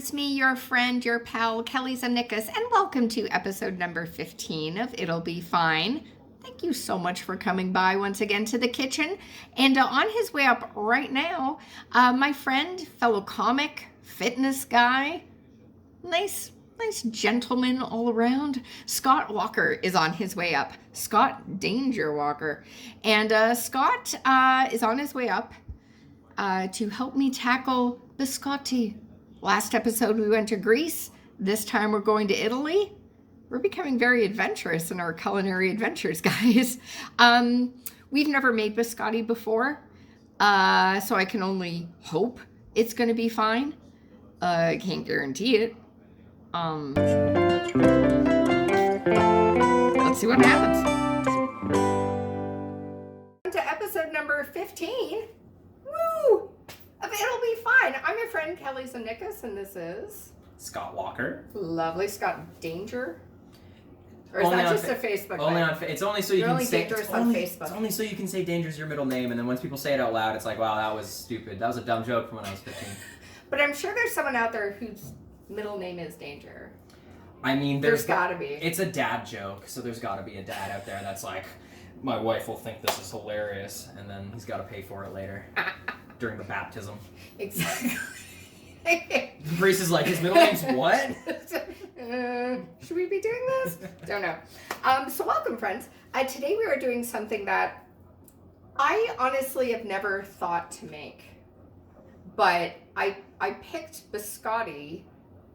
It's me, your friend, your pal, Kelly Zemnickis, and welcome to episode number 15 of It'll Be Fine. Thank you so much for coming by once again to the kitchen. And on his way up right now, my friend, fellow comic, fitness guy, nice gentleman all around, Scott Walker is on his way up. Scott Danger Walker. And Scott is on his way up to help me tackle biscotti. Last episode we went to Greece. This time we're going to Italy. We're becoming very adventurous in our culinary adventures, guys. We've never made biscotti before, so I can only hope it's going to be fine. I can't guarantee it. Let's see what happens. To episode number 15. Woo! It'll be fine. I'm your friend Kelly Zemnickis, and this is Scott Walker. Lovely Scott Danger. Or is only that just a Facebook? Only on it's only so you can say dangerous on Facebook. It's only so you can say danger's your middle name, and then once people say it out loud, it's like, wow, that was stupid. That was a dumb joke from when I was 15. But I'm sure there's someone out there whose middle name is Danger. I mean, there's gotta be. It's a dad joke, so there's gotta be a dad out there that's like, my wife will think this is hilarious, and then he's got to pay for it later during the baptism. Exactly. The priest is like, his middle name's what? Should we be doing this? Don't know. So welcome, friends. Today we are doing something that I honestly have never thought to make. But I picked biscotti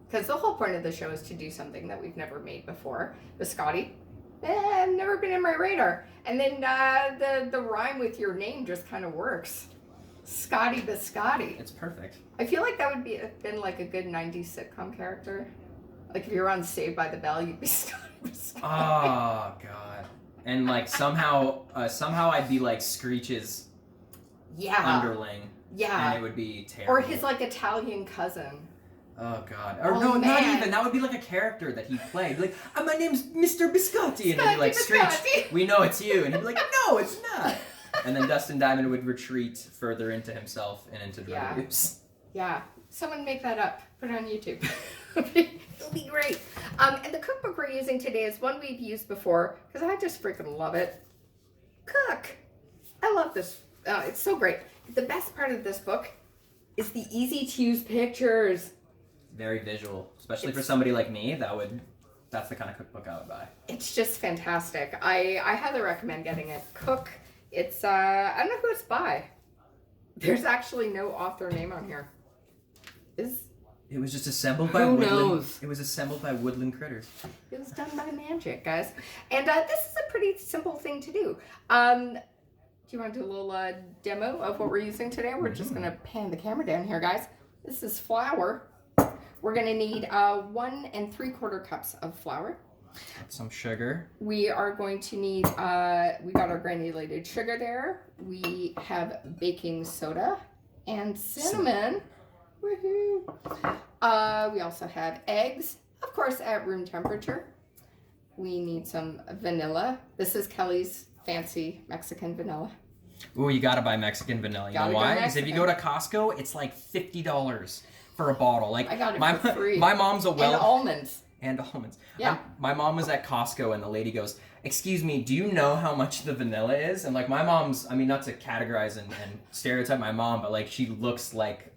because the whole point of the show is to do something that we've never made before. Biscotti. Never been in my radar. And then the rhyme with your name just kind of works. Scotty Biscotti. It's perfect. I feel like that would been like a good 90s sitcom character. Like if you were on Saved by the Bell, you'd be Scotty Biscotti. Oh god. And like somehow I'd be like Screech's underling. Yeah. And it would be terrible. Or his like Italian cousin. Oh god. Or no, not even. That would be like a character that he played. Like, my name's Mr. Biscotti. And he'd be like, Screech, we know it's you. And he'd be like, no, it's not. And then Dustin Diamond would retreat further into himself and into drug use. Yeah. Someone make that up. Put it on YouTube. It'll be great. And the cookbook we're using today is one we've used before because I just freaking love it. Cook. I love this. It's so great. The best part of this book is the easy to use pictures. Very visual, especially for somebody like me. That's the kind of cookbook I would buy. It's just fantastic. I highly recommend getting it. Cook. It's I don't know who it's by. There's actually no author name on here. It was just assembled by Who Woodland. knows? It was assembled by Woodland Critters. It was done by magic, guys. And this is a pretty simple thing to do. Do you want to do a little demo of what we're using today? We're just going to pan the camera down here, guys. This is flour. We're going to need 1 3/4 cups of flour. Some sugar. We are going to need, we got our granulated sugar there. We have baking soda and cinnamon. Woohoo! We also have eggs, of course, at room temperature. We need some vanilla. This is Kelly's fancy Mexican vanilla. Ooh, you gotta buy Mexican vanilla. You know why? Because if you go to Costco, it's like $50 for a bottle. Like I got it for free. My mom's a And almonds. And almonds. Yeah. My mom was at Costco and the lady goes, "Excuse me, do you know how much the vanilla is?" And like my mom's, I mean, not to categorize and stereotype my mom, but like she looks like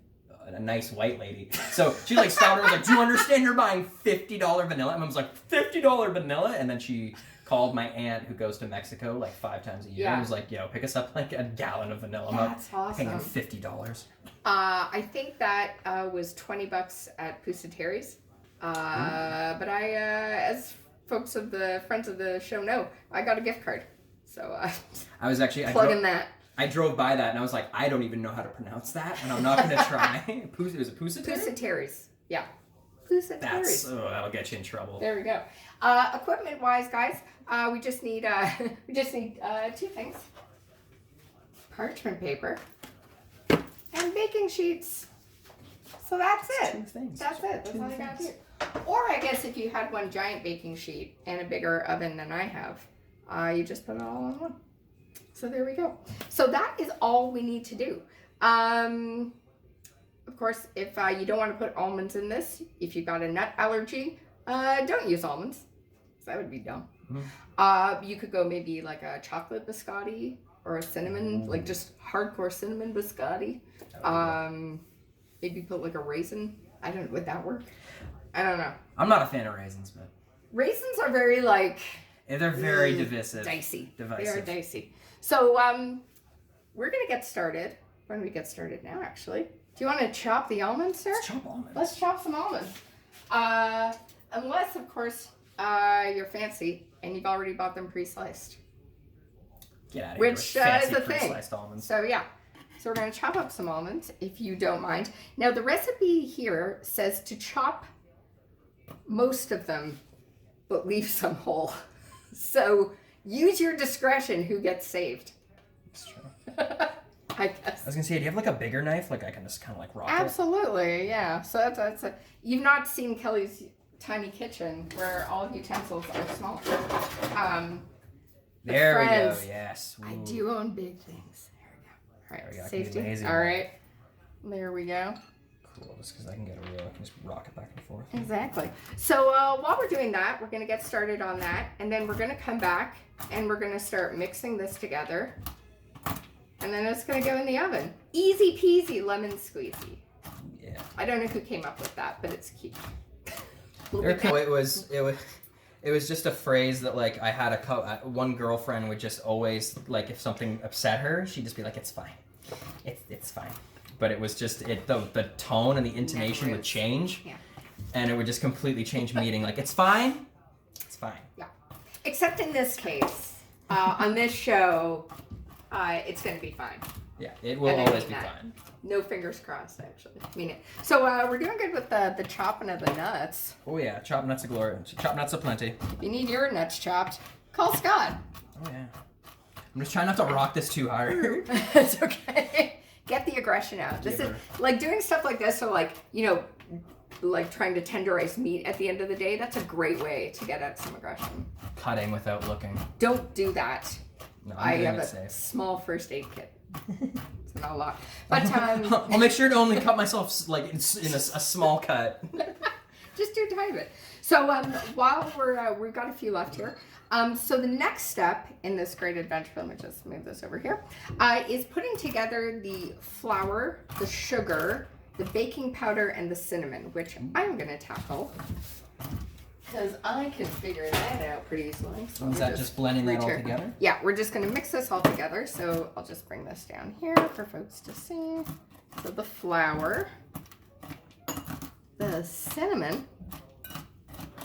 a nice white lady. So she like stopped her and was like, "Do you understand you're buying $50 vanilla?" And mom's like, $50 vanilla? And then she called my aunt who goes to Mexico like 5 times a year and was like, "Yo, pick us up like a gallon of vanilla." That's awesome. Paying $50. I think that was $20 at Pusateri's. But I, as folks of the friends of the show know, I got a gift card. So I was actually plugging that. I drove by that and I was like, I don't even know how to pronounce that, and I'm not gonna try. Was it Pusateri's? Pusateri's. Yeah. Pusateri's. That'll get you in trouble. There we go. Equipment-wise, guys, we just need 2 things: parchment paper and baking sheets. So that's it. 2 things. That's it. That's all you gotta do. Or I guess if you had one giant baking sheet and a bigger oven than I have, you just put it all on one. So there we go. So that is all we need to do. of course, if you don't want to put almonds in this, if you've got a nut allergy, don't use almonds. That would be dumb. You could go maybe like a chocolate biscotti or a cinnamon, like just hardcore cinnamon biscotti. Maybe put like a raisin. I don't know. Would that work? I don't know. I'm not a fan of raisins, but raisins are very like. They're very divisive. Dicey. Divisive. They are dicey. So we're gonna get started. Why don't we get started now? Actually, do you want to chop the almonds, sir? Let's chop almonds. Let's chop some almonds. Unless, of course, you're fancy and you've already bought them pre-sliced. Get out of here. Which is a thing. Pre-sliced almonds. So yeah. So we're going to chop up some almonds, if you don't mind. Now, the recipe here says to chop most of them, but leave some whole. So use your discretion who gets saved. That's true. I guess. I was going to say, do you have like a bigger knife? Like I can just kind of like rock Absolutely, yeah. So that's a... You've not seen Kelly's tiny kitchen where all utensils are small. There we go, yes. Ooh. I do own big things. All right, safety. Amazing. All right, there we go. Cool, just because I can get a reel, I can just rock it back and forth. Exactly. So while we're doing that, we're going to get started on that, and then we're going to come back and we're going to start mixing this together, and then it's going to go in the oven. Easy peasy, lemon squeezy. Yeah. I don't know who came up with that, but it's cute. It was just a phrase that like I had one girlfriend would just always like if something upset her, she'd just be like, "It's fine, it's fine." But it was just the tone and the intonation would change, and it would just completely change meaning. Like it's fine. Yeah. Except in this case, on this show, it's going to be fine. Yeah, it will always be fine. No fingers crossed, actually. I mean it. So we're doing good with the chopping of the nuts. Oh yeah, chopped nuts of glory. Chopped nuts aplenty. If you need your nuts chopped, call Scott. Oh yeah. I'm just trying not to rock this too hard. It's okay. Get the aggression out. This is like doing stuff like this. So like, you know, like trying to tenderize meat at the end of the day. That's a great way to get at some aggression. Cutting without looking. Don't do that. No, I have a small first aid kit. It's not a lot, but I'll make sure to only cut myself like in a small cut. Just do a tiny bit. So while we've got a few left here. So the next step in this great adventure, let me just move this over here, is putting together the flour, the sugar, the baking powder, and the cinnamon, which I'm going to tackle. Because I can figure that out pretty easily. So is that just blending that all together? Yeah, we're just going to mix this all together. So I'll just bring this down here for folks to see. So the flour, the cinnamon.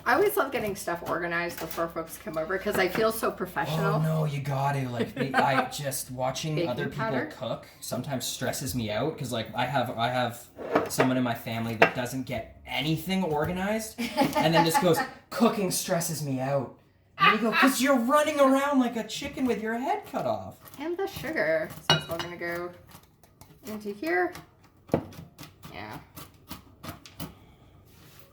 I always love getting stuff organized before folks come over because I feel so professional. Oh no, you got to I just watching baking other people powder? cook sometimes stresses me out because like I have someone in my family that doesn't get anything organized and then just goes, cooking stresses me out. And you go, because you're running around like a chicken with your head cut off. And the sugar. So it's all going to go into here. Yeah.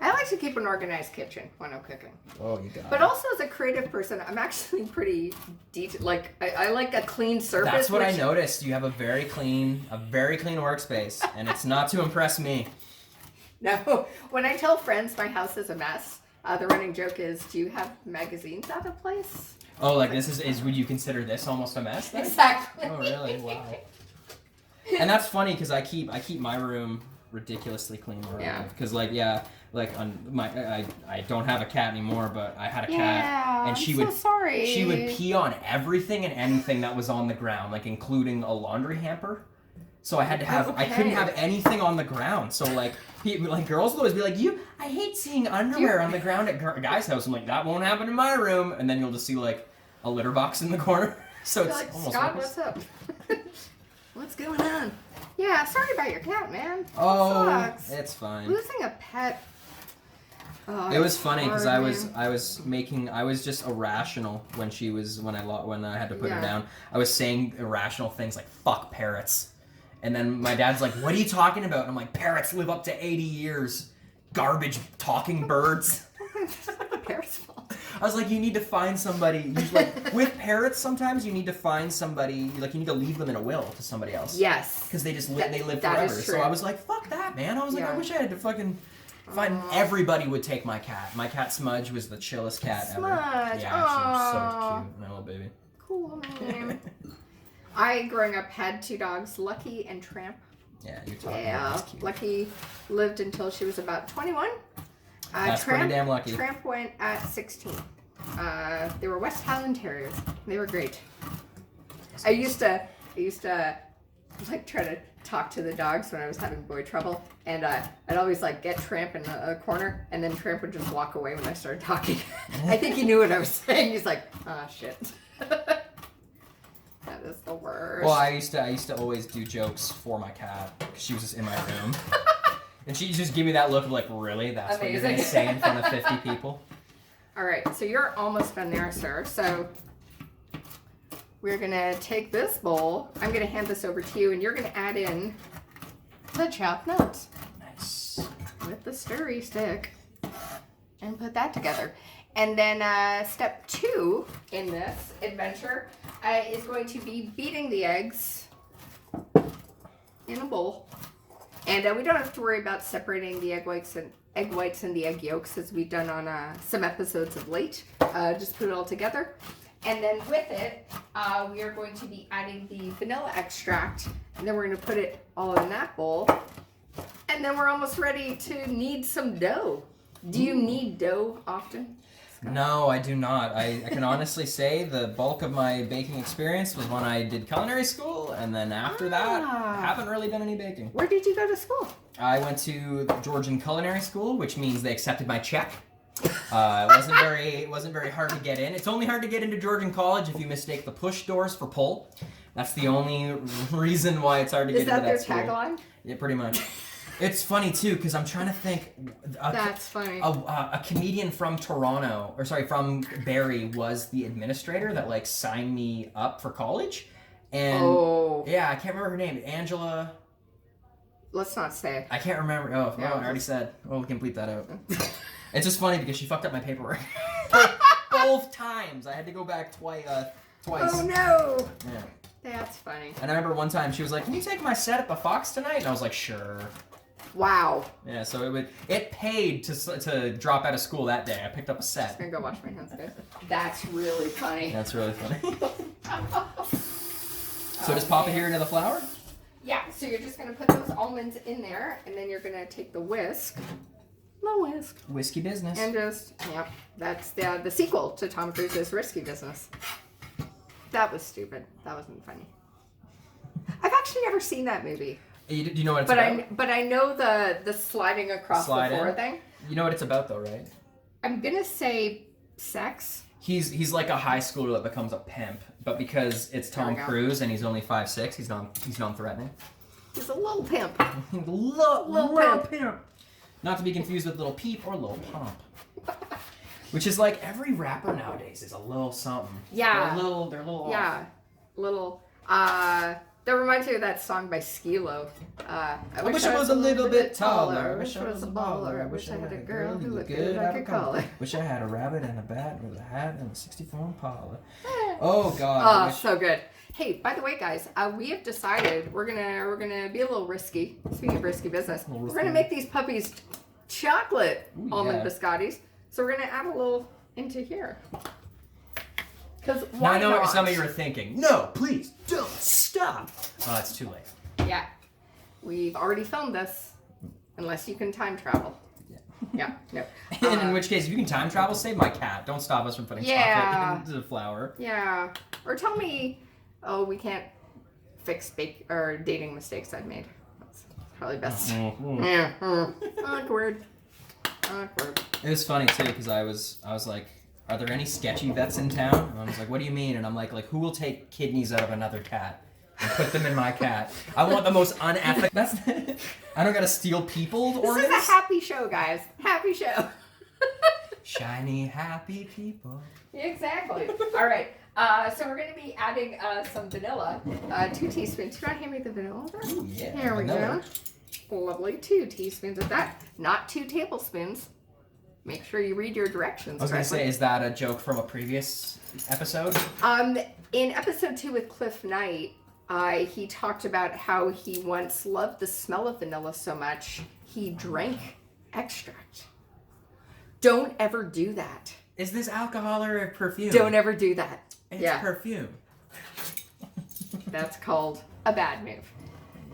I like to keep an organized kitchen when I'm cooking. Oh, you got But also as a creative person, I'm actually pretty detailed. Like, I like a clean surface. That's what I noticed. You have a very clean workspace, and it's not to impress me. No. When I tell friends my house is a mess, the running joke is, do you have magazines out of place? Oh, like this is would you consider this almost a mess then? Exactly. Oh, really? Wow. And that's funny because I keep my room ridiculously clean where I live. Because like on I don't have a cat anymore, but I had a cat and she would pee on everything and anything that was on the ground, like including a laundry hamper. So I had to have I couldn't have anything on the ground. So like girls would always be like, I hate seeing underwear on the ground at guys' house. I'm like, that won't happen in my room. And then you'll just see like a litter box in the corner. So it's like, almost Scott, what's up? What's going on? Yeah, sorry about your cat, man. Oh, sucks. It's fine. Losing a pet. Oh, it was funny because I was just irrational when I had to put her down. I was saying irrational things like "fuck parrots," and then my dad's like, "What are you talking about?" And I'm like, "Parrots live up to 80 years. Garbage talking birds." It's not the parrot's fault. I was like, you need to find somebody. Like with parrots, sometimes you need to find somebody. Like you need to leave them in a will to somebody else. Yes. Because they just they live forever. So I was like, fuck that, man. I was like, I wish I had to fucking find. Everybody would take my cat. My cat Smudge was the chillest cat ever. Smudge. Yeah, she was so cute, my little baby. Cool name. I, growing up, had 2 dogs, Lucky and Tramp. Yeah, you're talking Yeah, Lucky lived until she was about 21. That's pretty damn lucky. Tramp went at 16. They were West Highland Terriers. They were great. I used to like try to talk to the dogs when I was having boy trouble, and I'd always like get Tramp in a corner, and then Tramp would just walk away when I started talking. I think he knew what I was saying. He's like, "Ah, shit." That is the worst. Well, I used to always do jokes for my cat because she was just in my room, and she just give me that look of like, really? That's what you're gonna say in front of 50 people? All right, so you're almost done there, sir. So we're gonna take this bowl. I'm gonna hand this over to you, and you're gonna add in the chopped nuts. Nice. With the stirry stick, and put that together. And then step 2 in this adventure is going to be beating the eggs in a bowl. And we don't have to worry about separating the egg whites and the egg yolks as we've done on some episodes of late. Just put it all together. And then with it, we are going to be adding the vanilla extract. And then we're going to put it all in that bowl. And then we're almost ready to knead some dough. Do you knead dough often? No, I do not. I can honestly say the bulk of my baking experience was when I did culinary school, and then after that, I haven't really done any baking. Where did you go to school? I went to Georgian Culinary School, which means they accepted my check. It wasn't very hard to get in. It's only hard to get into Georgian College if you mistake the push doors for pull. That's the only reason why it's hard to get into that school. Is that their tagline? Yeah, pretty much. It's funny too because I'm trying to think. That's funny. A comedian from from Barrie was the administrator that like signed me up for college, and yeah, I can't remember her name. Angela. Let's not say. I can't remember. Oh, no, I already said. Well, we can bleep that out. It's just funny because she fucked up my paperwork both times. I had to go back twice. Oh no. Yeah. That's funny. And I remember one time she was like, "Can you take my set at the Fox tonight?" And I was like, "Sure." Wow. Yeah, so it paid to drop out of school that day. I picked up a set. I'm gonna go wash my hands, guys. That's really funny. That's really funny. So just pop it here into the flour? Yeah, so you're just gonna put those almonds in there, and then you're gonna take the whisk. Whiskey business. And just, that's the sequel to Tom Cruise's Risky Business. That was stupid. That wasn't funny. I've actually never seen that movie. Do you know what it's about? But I know the sliding across the floor thing. You know what it's about though, right? I'm gonna say sex. He's like a high schooler that becomes a pimp, but because it's Tom Cruise and he's only 5'6", he's non-threatening. He's a little pimp. little pimp. Not to be confused with Little Peep or Little Pump. Which is like every rapper nowadays is a little something. Yeah. They're a little off. Yeah. Little that reminds me of that song by Skilo. I wish I was a little bit taller. I wish I was a baller. I wish I had a girl who looked good I could call her. Wish I had a rabbit and a bat with a hat and a 64 Impala. Oh God. Oh, so good. Hey, by the way, guys, we have decided we're gonna be a little risky. Speaking of risky business, we're gonna make these puppies chocolate almond biscottis. So we're gonna add a little into here. Because now I know what some of you are thinking. No, please don't stop. Oh, it's too late. Yeah, we've already filmed this. Unless you can time travel. Yeah. No. And in which case, if you can time travel, save my cat. Don't stop us from putting chocolate into the flour. Yeah. Or tell me, we can't fix dating mistakes I've made. That's probably best. Yeah. Awkward. It was funny too because I was like, "Are there any sketchy vets in town?" And I was like, "What do you mean?" And I'm like, who will take kidneys out of another cat and put them in my cat? I want the most unethical. I don't gotta steal people's organs. This is a happy show, guys. Happy show. Shiny, happy people. Exactly. All right. So we're going to be adding some vanilla. 2 teaspoons. Do you want to hand me the vanilla? Ooh, yeah. Here we go. Lovely. 2 teaspoons of that. Not 2 tablespoons. Make sure you read your directions. I was going to say, is that a joke from a previous episode? In episode 2 with Cliff Knight, he talked about how he once loved the smell of vanilla so much he drank extract. Don't ever do that. Is this alcohol or perfume? Don't ever do that. It's perfume. That's called a bad move.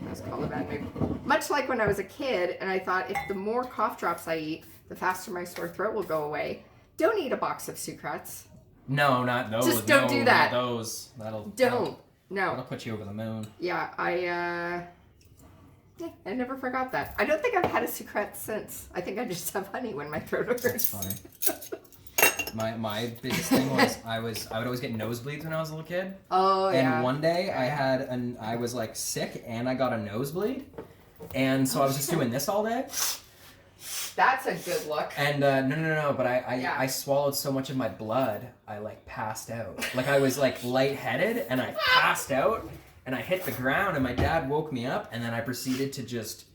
That's called a bad move. Much like when I was a kid and I thought if the more cough drops I eat, the faster my sore throat will go away. Don't eat a box of Sucrets. No, not those. Just don't do that. Not those. Don't. No. No. That'll put you over the moon. Yeah, I never forgot that. I don't think I've had a Sucret since. I think I just have honey when my throat hurts. That's funny. My biggest thing was I would always get nosebleeds when I was a little kid. Oh, yeah. And one day I was like sick and I got a nosebleed. And so I was just doing this all day. That's a good look. And no, but I swallowed so much of my blood, I like passed out. Like I was like lightheaded and I passed out and I hit the ground and my dad woke me up and then I proceeded to just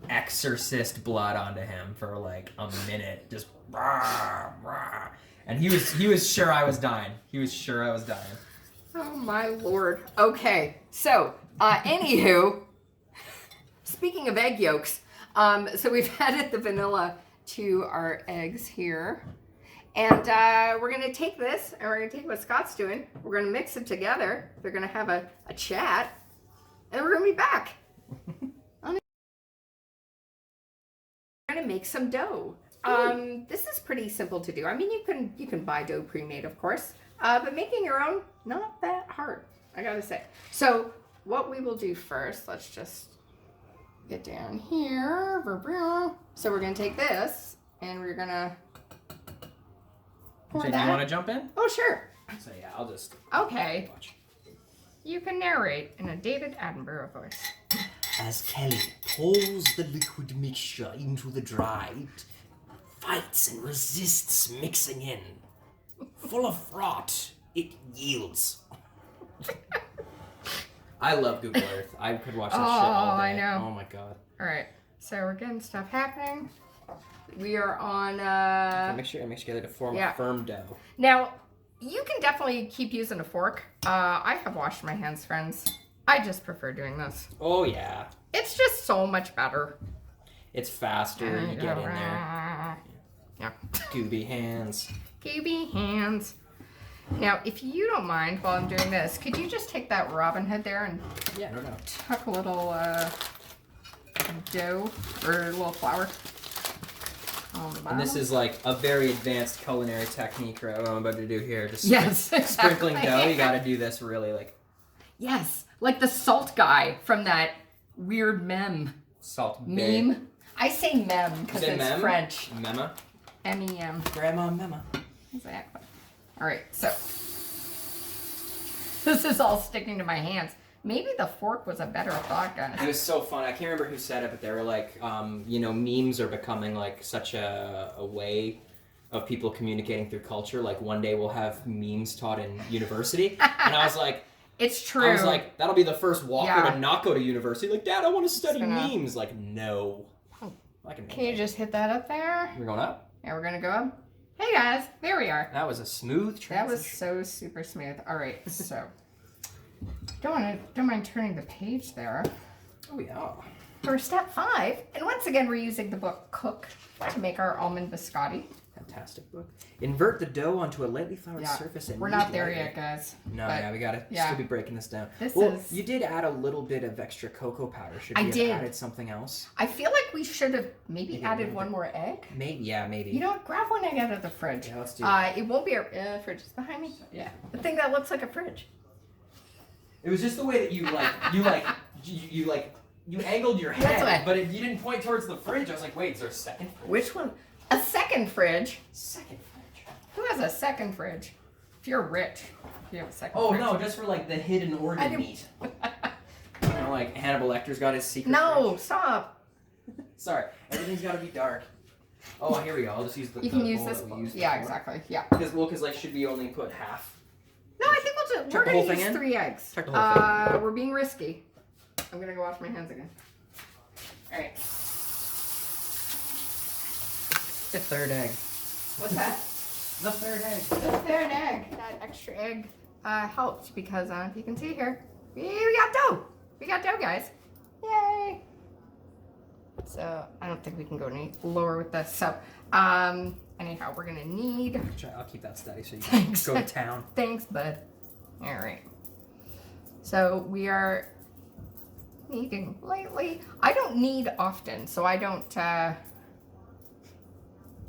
exorcist blood onto him for like a minute. Just rah, rah. And he was sure I was dying. He was sure I was dying. Oh my lord. Okay. So, anywho, speaking of egg yolks, so we've added the vanilla to our eggs here. And we're going to take this and we're going to take what Scott's doing. We're going to mix it together. They're going to have a chat. And we're going to be back. We're going to make some dough. This is pretty simple to do. I mean, you can buy dough pre-made, of course. But making your own, not that hard, I got to say. So what we will do first, let's just get down here. So we're going to take this and we're going to pour So that. do you want to jump in? Oh, sure. So yeah, I'll just Okay. watch. You can narrate in a David Attenborough voice. As Kelly pours the liquid mixture into the dry, it fights and resists mixing in. Full of froth, it yields. I love Google Earth. I could watch that shit Oh, all day. I know. Oh my god. All right. So we're getting stuff happening. We are on... Make sure you get it to form yeah. a firm dough. Now, you can definitely keep using a fork. I have washed my hands, friends. I just prefer doing this. Oh yeah. It's just so much better. It's faster. You get in there. Yeah. Gooby hands. Gooby hands. Now, if you don't mind, while I'm doing this, could you just take that Robin Hood there and Yeah, no doubt. tuck a little dough or a little flour on the bottom? And this is like a very advanced culinary technique, right? What I'm about to do here. Just Yes, sprinkling exactly. dough. You got to do this really like Yes, like the salt guy from that weird salt meme. I say meme because Is it it's meme? French. Mema. M-E-M. Grandma Mema. Exactly. All right, so this is all sticking to my hands. Maybe the fork was a better thought, guys. It was so fun. I can't remember who said it, but they were like, memes are becoming like such a way of people communicating through culture. Like one day we'll have memes taught in university, and I was like, it's true. I was like, that'll be the first Walker Yeah. to not go to university. Like, Dad, I want to study gonna- memes. Like, no. I can Can you just hit that up there? We're going up? Yeah, we're gonna go up. Hey guys, there we are. That was a smooth transition. That was so super smooth. All right, so don't mind turning the page there. Oh, yeah. For step 5, and once again we're using the book Cook to make our almond biscotti. Fantastic book. Invert the dough onto a lightly floured Yeah, surface and we're knead not there lightly. yet, guys. No, but yeah, we gotta yeah. still be breaking this down. This well, is- you did add a little bit of extra cocoa powder. Should I we did. have added something else? I feel like we should have maybe Maybe added maybe. one more egg. Maybe, yeah, maybe. You know what? Grab one egg out of the fridge. Yeah, let's do that. It won't be a fridge. It's behind me. Yeah, the thing that looks like a fridge. It was just the way that you angled your head, That's why. but you didn't point towards the fridge. I was like, wait, is there a second fridge? Which one? A second fridge. Second fridge. Who has a second fridge? If you're rich, you have a second Oh fridge. no, just for like the hidden I organ do- meat. You know, like Hannibal Lecter's got his secret No, fridge. stop. Sorry, everything's got to be dark. Oh, here we go. I'll just use the. You can the use bowl this. that we used Yeah, before. exactly. Yeah. Because like, should we only put half? No, I think we're Chuck the gonna whole thing use in? 3 eggs. Chuck the whole thing We're being risky. I'm gonna go wash my hands again. All right. The third egg. What's that? The third egg. The third egg. That extra egg helped because you can see here, we got dough. We got dough, guys. Yay! So I don't think we can go any lower with this. So anyhow, we're gonna need. I'll keep that steady so you can Thanks. go to town. Thanks, bud. All right. So we are kneading lightly. I don't knead often, so I don't.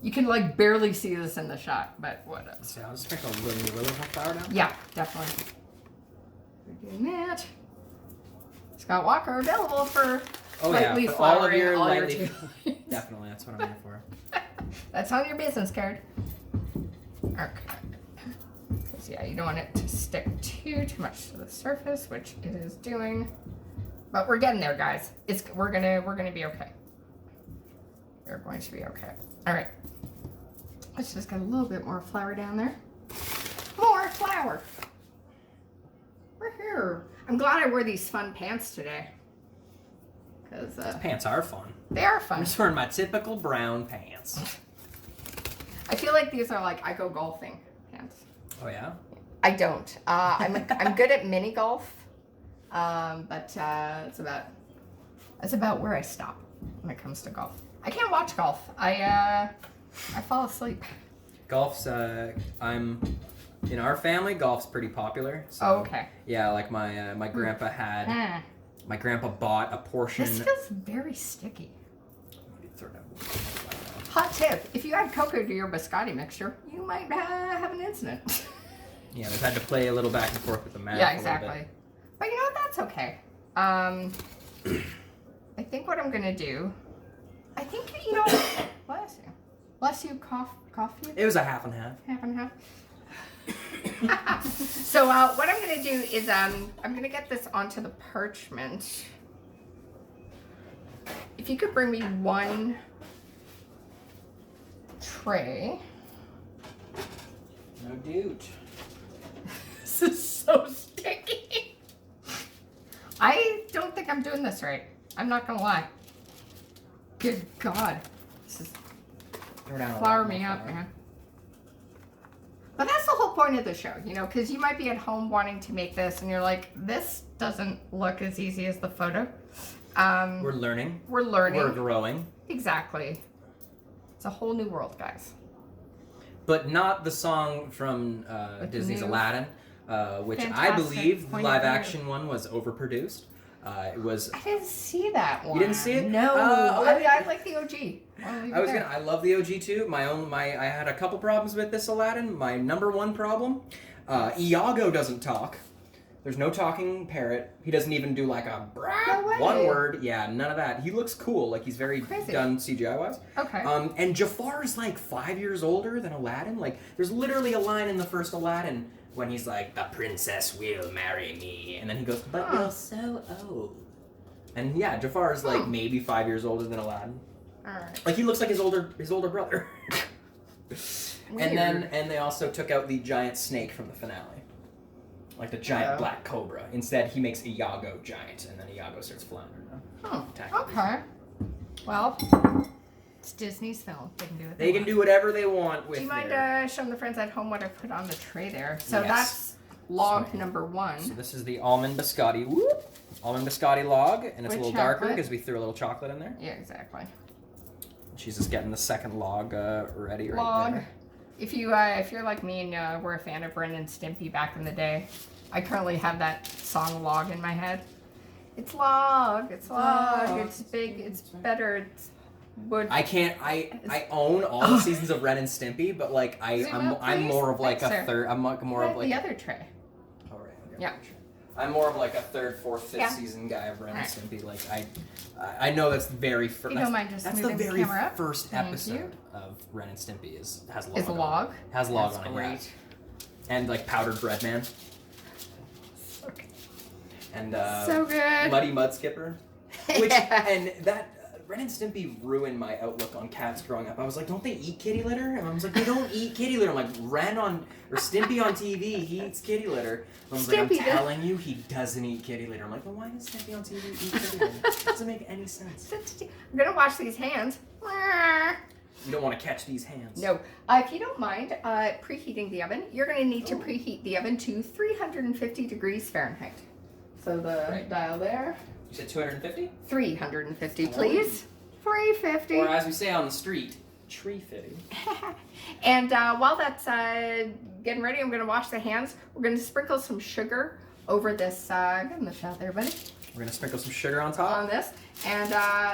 You can like barely see this in the shot, but whatever. So I'll just pick a little flour down. Yeah, definitely. We're doing that. Scott Walker available for lightly for all of flouring your all your lightly. tea. Definitely, that's what I'm here for. That's on your business card. Okay. Because yeah, you don't want it to stick too much to the surface, which it is doing. But we're getting there, guys. We're gonna be okay. We're going to be okay. All right. Let's just get a little bit more flour down there. More flour. We're here. I'm glad I wore these fun pants today. Because Pants are fun. they are I'm fun. just wearing my typical brown pants. I feel like these are like I go golfing pants. Oh yeah? I don't. I'm good at mini golf, but it's about where I stop when it comes to golf. I can't watch golf. I fall asleep. Golf's I'm in our family. Golf's pretty popular. So, Oh, okay. Yeah, like my grandpa had. Ah, My grandpa bought a portion. this feels very sticky. Throw it down. Hot tip: if you add cocoa to your biscotti mixture, you might have an incident. Yeah, we've had to play a little back and forth with the math. Yeah, a little exactly. bit. But you know what? That's okay. I think what I'm gonna do. I think you know. Bless you. Bless you. Coffee. It was a half and half. Half and half. So what I'm gonna do is I'm gonna get this onto the parchment. If you could bring me one tray. No dude. This is so sticky. I don't think I'm doing this right. I'm not gonna lie. Good God. This is Throw down a flour lot me more up, flour. man. But that's the whole point of the show, you know, because you might be at home wanting to make this and you're like, this doesn't look as easy as the photo. We're learning. We're learning. We're growing. Exactly. It's a whole new world, guys. But not the song from With the Disney's new- Aladdin, which I Fantastic believe the point of live view. action one was overproduced. It was. I didn't see that one. didn't see it? No. Oh, I like the OG. I love the OG too. I had a couple problems with this Aladdin. My number one problem, Iago doesn't talk. There's no talking parrot. He doesn't even do like a No way. one word. Yeah, none of that. He looks cool. Like he's very Crazy. done CGI wise. Okay. And Jafar's like 5 years older than Aladdin. Like there's literally a line in the first Aladdin when he's like, "The princess will marry me," and then he goes, "But you're so old." And yeah, Jafar's like maybe 5 years older than Aladdin. All right. Like he looks like his older brother. Weird. And they also took out the giant snake from the finale. Like the giant black cobra. Instead, he makes Iago giant, and then Iago starts floundering. Attacking. Okay. Well, it's Disney's film. They can do what They can do whatever they want with Do you mind their... showing the friends at home what I put on the tray there? So Yes. that's log So- number one. So this is the Almond Biscotti. Whoop! Almond Biscotti log, and it's With a little darker chocolate. because we threw a little chocolate in there. Yeah, exactly. She's just getting the second log ready right Log. there. If you're like me and were a fan of Ren and Stimpy back in the day, I currently have that song log in my head. It's log. It's log. Log. It's big. It's better. It's wood. I own all the seasons of Ren and Stimpy, but like Zoom out, I'm please. more of like Thanks, a sir. third. I'm more of like the other tray. Oh, right. Okay. Yeah. I'm more of like a third, fourth, fifth Yeah. season guy of Ren and Alright. Stimpy. Like I know that's very first. If you don't mind just that's moving the the very camera up. first Thank episode you. of Ren and Stimpy has log. Is a on log? it. Has log That's on great. it. Yeah. And like powdered bread man. Okay. And So good. Muddy Mud Skipper. Which and that. Ren and Stimpy ruined my outlook on cats growing up. I was like, don't they eat kitty litter? And I was like, they don't eat kitty litter. I'm like, Stimpy on TV, he eats kitty litter. And I was like, I'm Stimpy does- telling you, he doesn't eat kitty litter. I'm like, well, why does Stimpy on TV eat kitty litter? It doesn't make any sense. I'm gonna wash these hands. You don't want to catch these hands. No. If you don't mind preheating the oven, you're going to need to preheat the oven to 350 degrees Fahrenheit. So the dial there. You said 250? 350, please. 350. Or as we say on the street, tree fitting. And while that's getting ready, I'm going to wash the hands. We're going to sprinkle some sugar over this. Give them the shot there, buddy. We're going to sprinkle some sugar on top. On this. And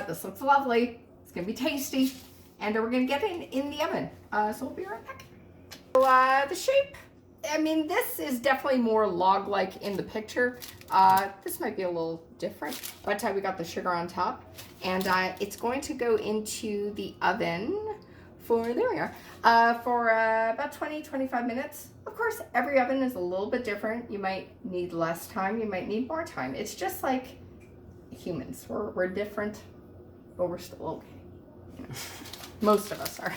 this looks lovely. It's going to be tasty. And we're going to get it in the oven. So we'll be right back. So the shape, I mean, this is definitely more log-like in the picture. This might be a little different, but we got the sugar on top. And it's going to go into the oven for, there we are, for about 20-25 minutes. Of course, every oven is a little bit different. You might need less time, you might need more time. It's just like humans. We're different, but we're still okay. You know. Most of us are.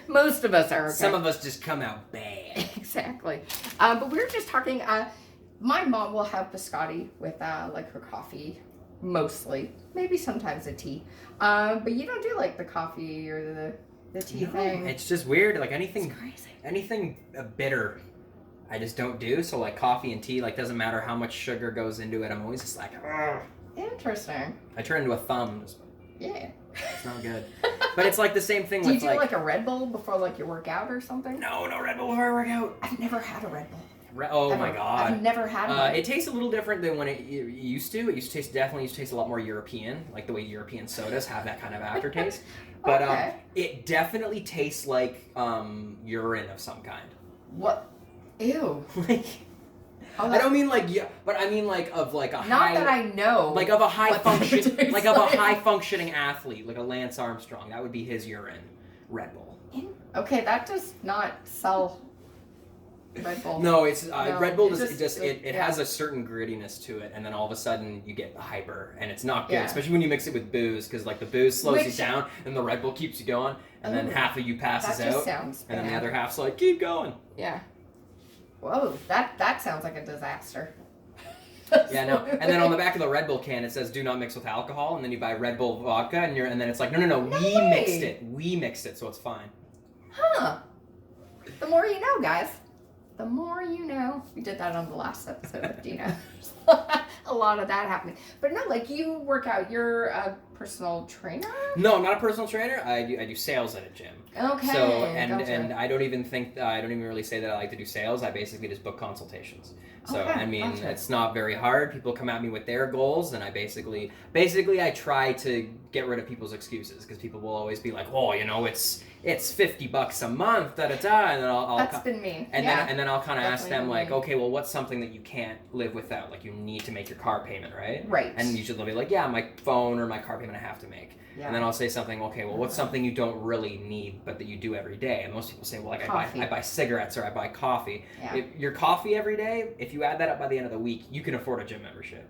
Most of us are okay. Some of us just come out bad. Exactly. But we were just talking, my mom will have biscotti with like her coffee, mostly. Maybe sometimes a tea. But you don't do like the coffee or the tea thing. It's just weird. Like It's crazy. anything bitter, I just don't do. So like coffee and tea, like doesn't matter how much sugar goes into it. I'm always just like, ugh. Interesting. I turn into a thumb. Yeah. It's not good. But it's like the same thing Do you with do like a Red Bull before like you work out or something? No Red Bull before I work out. I've never had a Red Bull. Oh Ever. my god. I've never had one. It tastes a little different than when it used to. It used to taste a lot more European, like the way European sodas have that kind of aftertaste. But Okay. it definitely tastes like urine of some kind. What? Ew. Like I don't mean like but I mean like of like a Not high. that I know. Like of a high what that function, tastes like of a high functioning athlete, like a Lance Armstrong. That would be his urine. Red Bull. Okay, that does not sell Red Bull. No, it's No, Red Bull. it It yeah. has a certain grittiness to it, and then all of a sudden you get hyper, and it's not good, Yeah. especially when you mix it with booze, because like the booze slows you Which- down, and the Red Bull keeps you going, and then Ooh, half of you passes that just out, sounds and then the bad. other half's like keep going. Yeah. Whoa, that sounds like a disaster. Yeah, no. And then on the back of the Red Bull can it says "Do not mix with alcohol," and then you buy Red Bull vodka, and then it's like no, No we way. mixed it, so it's fine. Huh. The more you know, guys. The more you know. We did that on the last episode of Dina. A lot of that happening. But no, like you work out. You're a personal trainer? No, I'm not a personal trainer. I do sales at a gym. Okay. So gotcha. and I don't even really say that I like to do sales. I basically just book consultations. So Okay, I mean, gotcha. it's not very hard. People come at me with their goals, and I basically I try to get rid of people's excuses because people will always be like, oh, you know, it's $50 a month, and then I'll That's been me. and yeah. then I'll kind of ask Definitely them like, me. okay, well, what's something that you can't live without? Like you need to make your car payment, right? Right. And usually they'll be like, yeah, my phone or my car payment I have to make. Yeah. And then I'll say something, okay, well, what's something you don't really need but that you do every day? And most people say, well, like Coffee. I buy cigarettes or I buy coffee. Yeah. If your coffee every day, if you add that up by the end of the week, you can afford a gym membership.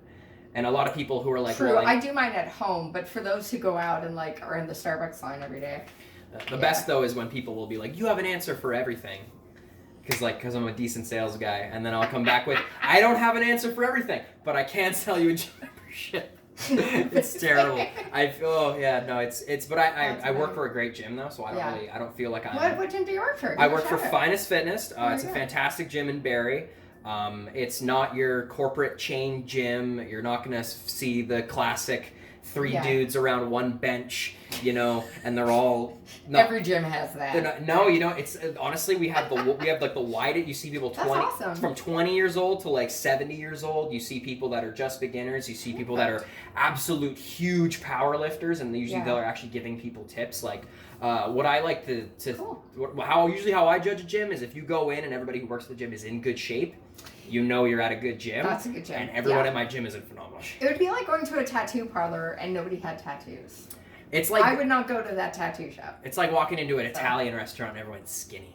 And a lot of people who are like, True. well, I do mine at home, but for those who go out and like are in the Starbucks line every day. the best though is when people will be like, you have an answer for everything. Because I'm a decent sales guy. And then I'll come back with, I don't have an answer for everything, but I can sell you a gym membership. It's terrible. But I work for a great gym though, so I don't feel like I'm. What gym do you work for? I work for Shout out. Finest Fitness. It's a good. fantastic gym in Barrie. It's not your corporate chain gym. You're not gonna see the classic three Yeah. dudes around one bench, and they're all. Not, Every gym has that. they're not, no, it's honestly we have like the widest. You see people That's 20 awesome. from 20 years old to like 70 years old. You see people that are just beginners. You see people that are absolute huge power lifters, and usually Yeah. they're actually giving people tips. Like what I like to Cool. how I judge a gym is if you go in and everybody who works at the gym is in good shape, you're at a good gym. That's a good gym. And everyone Yeah. at my gym is in phenomenal shape. It would be like going to a tattoo parlor and nobody had tattoos. It's like I would not go to that tattoo shop. It's like walking into an Italian restaurant and everyone's skinny.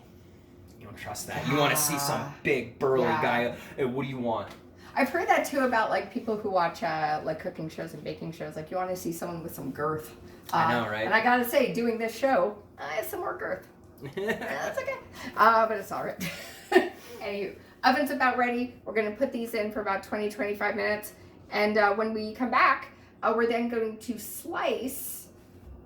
You don't trust that. You want to see some big burly Yeah. guy. Hey, what do you want? I've heard that too about like people who watch like cooking shows and baking shows. Like you want to see someone with some girth. I know, right? And I gotta say, doing this show, I have some more girth. That's okay. But it's all right. Anywho, oven's about ready. We're gonna put these in for about 20-25 minutes, and when we come back, we're then going to slice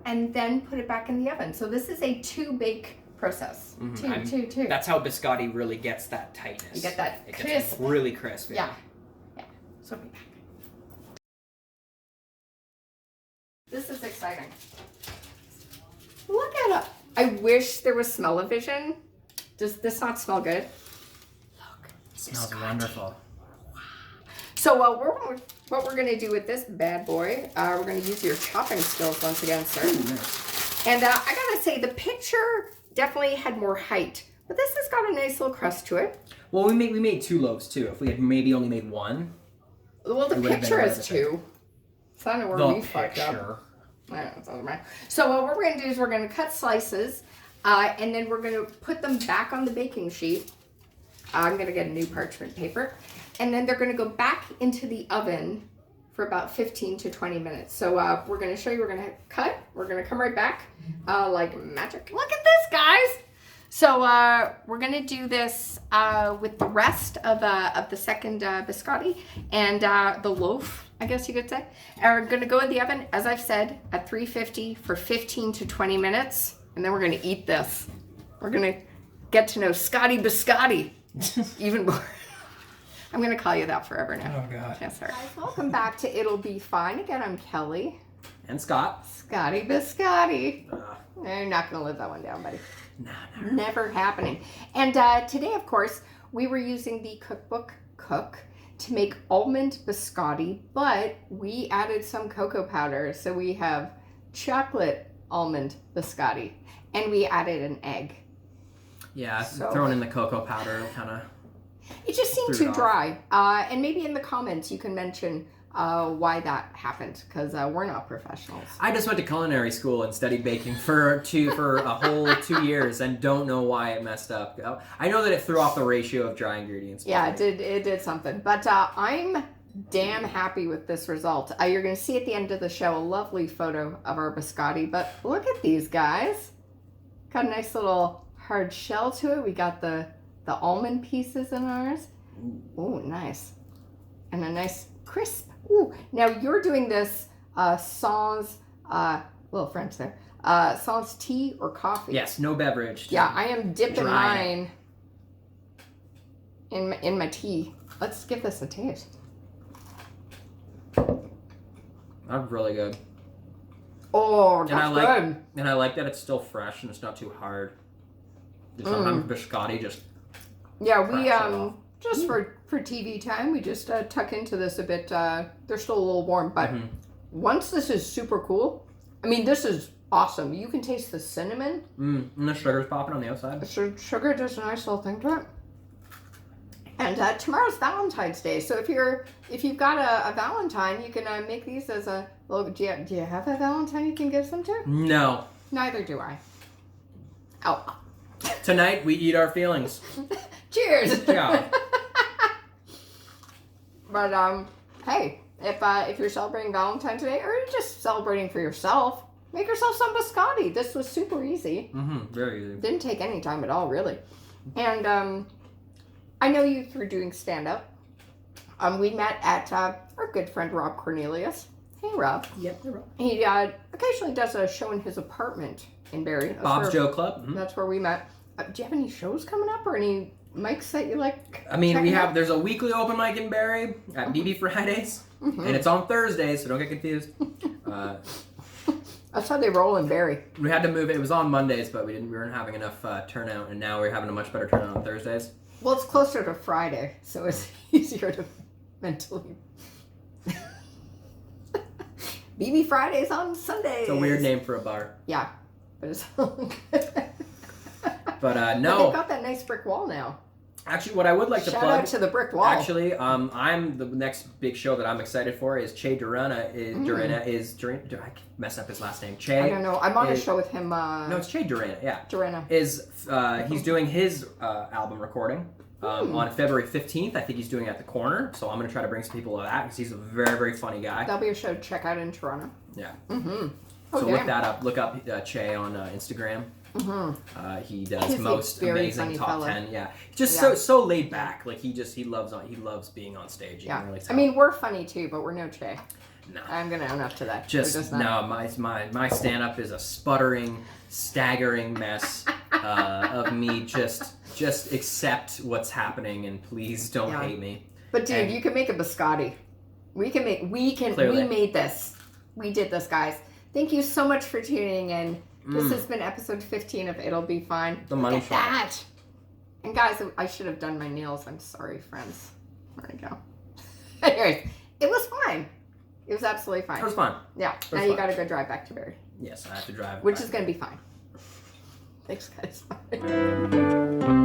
and then put it back in the oven. So this is a 2-bake process. Two. That's how biscotti really gets that tightness. You get that it crisp. gets really crisp. Yeah. So be back. This is exciting. Look at it. I wish there was smell-o-vision. Does this not smell good? Look. It smells wonderful. So what we're going to do with this bad boy, we're going to use your chopping skills once again, sir. Ooh, nice. And I got to say, the picture definitely had more height, but this has got a nice little crust to it. Well, we made 2 loaves too. If we had maybe only made 1. Well, the picture is 2. So I don't know where we fucked up. It doesn't matter. So what we're going to do is we're going to cut slices, and then we're going to put them back on the baking sheet. I'm going to get a new parchment paper. And then they're going to go back into the oven for about 15 to 20 minutes. So we're going to show you, we're going to cut. We're going to come right back like magic. Look at this, guys. So we're going to do this with the rest of the second biscotti and the loaf, I guess you could say. And we're going to go in the oven, as I've said, at 350 for 15 to 20 minutes. And then we're going to eat this. We're going to get to know Scotty Biscotti even more. I'm going to call you that forever now. Oh, God. Yes, sir. Guys, welcome back to It'll Be Fine. Again, I'm Kelly. And Scott. Scotty Biscotti. You're not going to live that one down, buddy. No, Never happening. And today, of course, we were using the cookbook Cook to make almond biscotti, but we added some cocoa powder. So we have chocolate almond biscotti, and we added an egg. Yeah, So- throwing in the cocoa powder kind of. It just seemed Threw too it dry. And maybe in the comments you can mention why that happened, because we're not professionals. I just went to culinary school and studied baking for a whole 2 years and don't know why it messed up. I know that it threw off the ratio of dry ingredients. Yeah, it did something. But I'm damn happy with this result. You're going to see at the end of the show a lovely photo of our biscotti. But look at these guys. Got a nice little hard shell to it. We got the almond pieces in ours. Ooh, nice. And a nice crisp. Ooh, now you're doing this sans, little French there, sans tea or coffee. Yes, no beverage. Yeah, I am dipping Dry. mine in my tea. Let's give this a taste. That's really good. Oh, And that's I like good. and I like that it's still fresh and it's not too hard. Sometimes biscotti just Yeah, we cracks it off. just for TV time, we just tuck into this a bit. They're still a little warm, but once this is super cool, I mean, this is awesome. You can taste the cinnamon. and the sugar's popping on the outside. The sugar does a nice little thing to it. And tomorrow's Valentine's Day, so if you've got a Valentine, you can make these as a little. Do you have a Valentine you can give them to? No. Neither do I. Oh. Tonight we eat our feelings. Cheers. Yeah. But hey, if you're celebrating Valentine's Day or you're just celebrating for yourself, make yourself some biscotti. This was super easy. Very easy. Didn't take any time at all, really. And I know you through doing stand-up. We met at our good friend Rob Cornelius. Hey, Rob. Yep, Rob. He occasionally does a show in his apartment in Barrie. That's Bob's where- Joe Club. That's where we met. Do you have any shows coming up or any mics that you like? I mean, checking out? there's a weekly open mic in Barrie at BB Fridays, and it's on Thursdays, so don't get confused. That's how they roll in Barrie. We had to move it. It was on Mondays, but we weren't having enough turnout, and now we're having a much better turnout on Thursdays. Well, it's closer to Friday, so it's easier to mentally. BB Fridays on Sundays. It's a weird name for a bar. Yeah, but it's. But But no, they've got that nice brick wall now. actually, what I would like to Shout plug. out to the brick wall. Actually, I'm the next big show that I'm excited for is Che Durena. Did I mess up his last name? Che. I don't know. I'm on a is- show with him. No, it's Che Durena. Yeah. Durena. He's doing his album recording on February 15th. I think he's doing it at the Corner, so I'm gonna try to bring some people to that because he's a very, very funny guy. That'll be a show to check out in Toronto. Yeah. Mm-hmm. So look that up. Look up Che on Instagram. He does He's a most very amazing funny top fella. 10. Yeah, just Yeah. so laid back. Like he loves being on stage. You Yeah. can really I tell. mean, we're funny too, but we're no Che. No. I'm gonna own up to that. Just no. My stand up is a sputtering, staggering mess of me. Just accept what's happening and please don't hate me. But dude, you can make a biscotti. We made this. We did this, guys. Thank you so much for tuning in. This has been episode 15 of It'll Be Fine. The money shot. That. And guys, I should have done my nails. I'm sorry, friends. There we go. Anyways, it was fine. It was absolutely fine. It was fun. Yeah. Now you got to go drive back to Barry. Yes, I have to drive. Which is going to be fine. Thanks, guys. Bye.